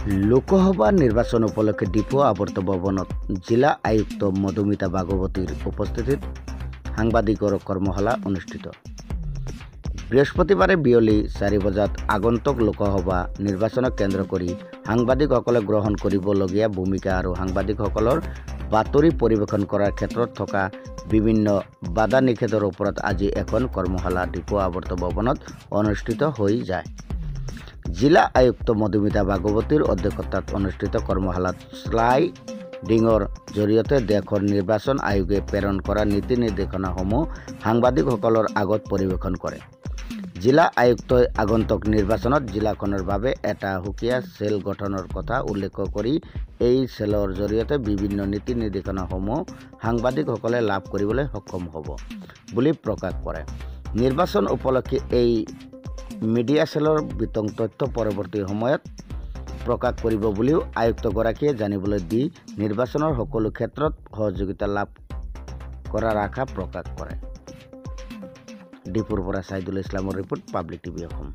লোকসভা নিৰ্বাচন উপলক্ষে ডিপো আৱৰ্ত ভৱনত জিলা আয়ুক্ত মধুমিতা ভাগৱতীৰ উপস্থিতিত সাংবাদিকৰ কৰ্মশালা অনুষ্ঠিত। বৃহস্পতিবাৰে বিয়লি 4 বজাত আগন্তুক লোকসভা নিৰ্বাচনক কেন্দ্ৰ কৰি সাংবাদিকসকলে গ্ৰহণ কৰিবলগীয়া ভূমিকা আৰু সাংবাদিকসকলৰ বাতৰি পৰিৱেশন কৰাৰ ক্ষেত্ৰত থকা বিভিন্ন বাধা নিষেধৰ ওপৰত আজি এখন কৰ্মশালা ডিপো আৱৰ্ত ভৱনত অনুষ্ঠিত হৈ যায়। জিলা আয়ুক্ত মধুমিতা ভাগৱতীৰ অধ্যক্ষতাত অনুষ্ঠিত কৰ্মশালাত স্লাইডিঙৰ জৰিয়তে দেশৰ নিৰ্বাচন আয়োগে প্ৰেৰণ কৰা নীতি নিৰ্দেশনাসমূহ সাংবাদিকসকলৰ আগত পৰিৱেশন কৰে। জিলা আয়ুক্তই আগন্তুক নিৰ্বাচনত জিলাখনৰ বাবে এটা সুকীয়া চেল গঠনৰ কথা উল্লেখ কৰি এই চেলৰ জৰিয়তে বিভিন্ন নীতি নিৰ্দেশনাসমূহ সাংবাদিকসকলে লাভ কৰিবলৈ সক্ষম হ'ব বুলি প্ৰকাশ কৰে। নিৰ্বাচন উপলক্ষে এই মিডিয়া চেলৰ বিতং তথ্য পৰৱৰ্তী সময়ত প্ৰকাশ কৰিব বুলিও আয়ুক্তগৰাকীয়ে জানিবলৈ দি নিৰ্বাচনৰ সকলো ক্ষেত্ৰত সহযোগিতা লাভ কৰাৰ আশা প্ৰকাশ কৰে। ডিপুৰ পৰা ছাইদুল ইছলামৰ ৰিপৰ্ট, পাব্লিক টিভি অসম।